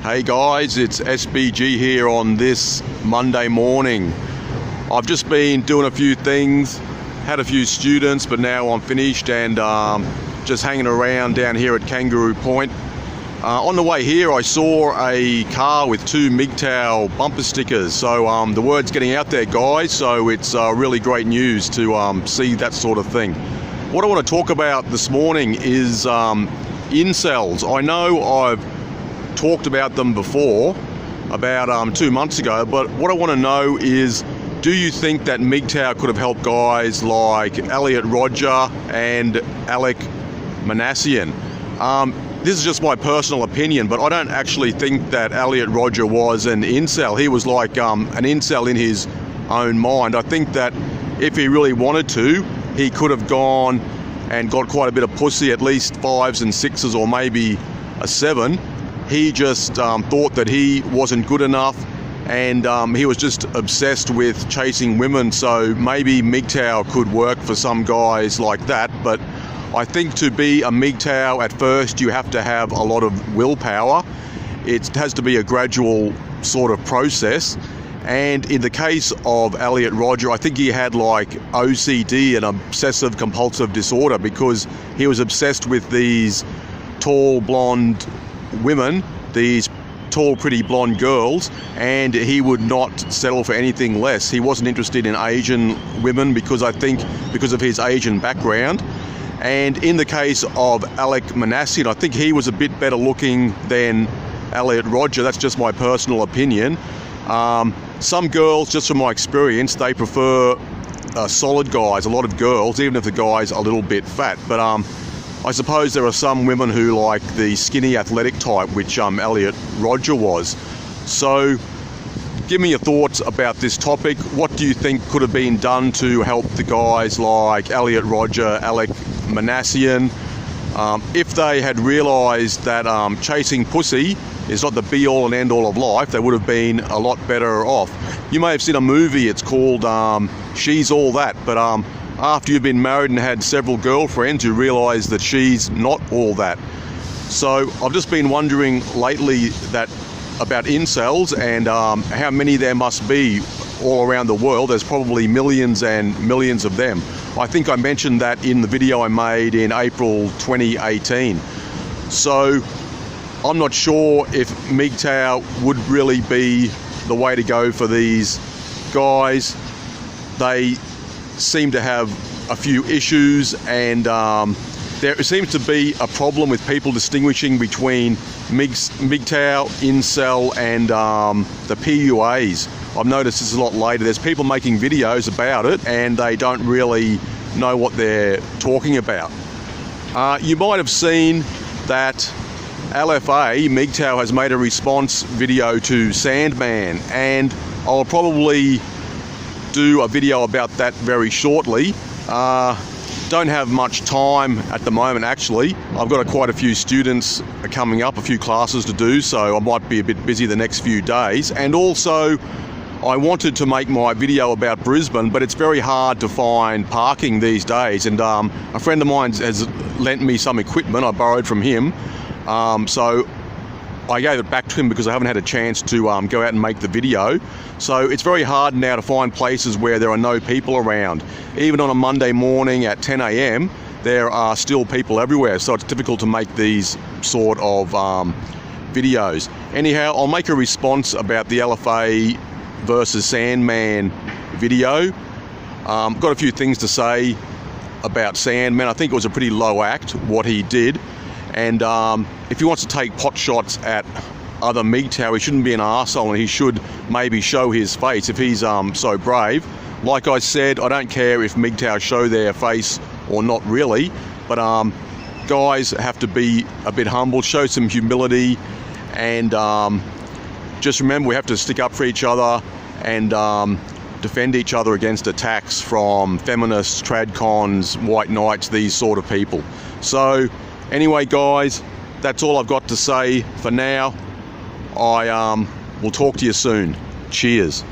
Hey guys, it's SBG here on this Monday morning. I've just been doing a few things, had a few students, but now I'm finished and just hanging around down here at Kangaroo Point. On the way here I saw a car with two MGTOW bumper stickers, so the word's getting out there guys, so it's really great news to see that sort of thing. What I want to talk about this morning is incels. I know I've talked about them before, about 2 months ago, but what I want to know is, do you think that MGTOW could have helped guys like Elliot Rodger and Alec Manassian? This is just my personal opinion, but I don't actually think that Elliot Rodger was an incel. He was like an incel in his own mind. I think that if he really wanted to, he could have gone and got quite a bit of pussy, at least 5s and 6s or maybe a 7. He just thought that he wasn't good enough, and he was just obsessed with chasing women. So maybe MGTOW could work for some guys like that, but I think to be a MGTOW at first you have to have a lot of willpower. It has to be a gradual sort of process. And in the case of Elliot Rodger, I think he had like OCD, an obsessive compulsive disorder, because he was obsessed with these tall blonde women, these tall pretty blonde girls, and he would not settle for anything less. He wasn't interested in Asian women because of his Asian background. And in the case of Alec Manassian, I think he was a bit better looking than Elliot Rodger. That's just my personal opinion. Some girls, just from my experience, they prefer solid guys, a lot of girls, even if the guy's a little bit fat. But I suppose there are some women who like the skinny athletic type, which Elliot Rodger was. So give me your thoughts about this topic. What do you think could have been done to help the guys like Elliot Rodger, Alec Manassian? If they had realised that chasing pussy is not the be-all and end-all of life, they would have been a lot better off. You may have seen a movie, it's called She's All That, but after you've been married and had several girlfriends, you realise that she's not all that. So I've just been wondering lately about incels and how many there must be all around the world. There's probably millions and millions of them. I think I mentioned that in the video I made in April 2018. So I'm not sure if MGTOW would really be the way to go for these guys. They seem to have a few issues, and there seems to be a problem with people distinguishing between MGTOW, incel, and the PUAs. I've noticed this a lot later. There's people making videos about it and they don't really know what they're talking about. You might have seen that LFA, MGTOW, has made a response video to Sandman, and I'll probably do a video about that very shortly. Don't have much time at the moment actually. I've got quite a few students coming up, a few classes to do, so I might be a bit busy the next few days. And also I wanted to make my video about Brisbane, but it's very hard to find parking these days, and a friend of mine has lent me some equipment I borrowed from him, so I gave it back to him because I haven't had a chance to go out and make the video. So it's very hard now to find places where there are no people around. Even on a Monday morning at 10 a.m, there are still people everywhere, so it's difficult to make these sort of videos. Anyhow, I'll make a response about the LFA versus Sandman video. Got a few things to say about Sandman. I think it was a pretty low act what he did, and if he wants to take pot shots at other MGTOW, he shouldn't be an arsehole, and he should maybe show his face if he's so brave. Like I said, I don't care if MGTOW show their face or not really, but guys have to be a bit humble, show some humility, and just remember we have to stick up for each other and defend each other against attacks from feminists, tradcons, white knights, these sort of people. So anyway guys, that's all I've got to say for now. I will talk to you soon. Cheers.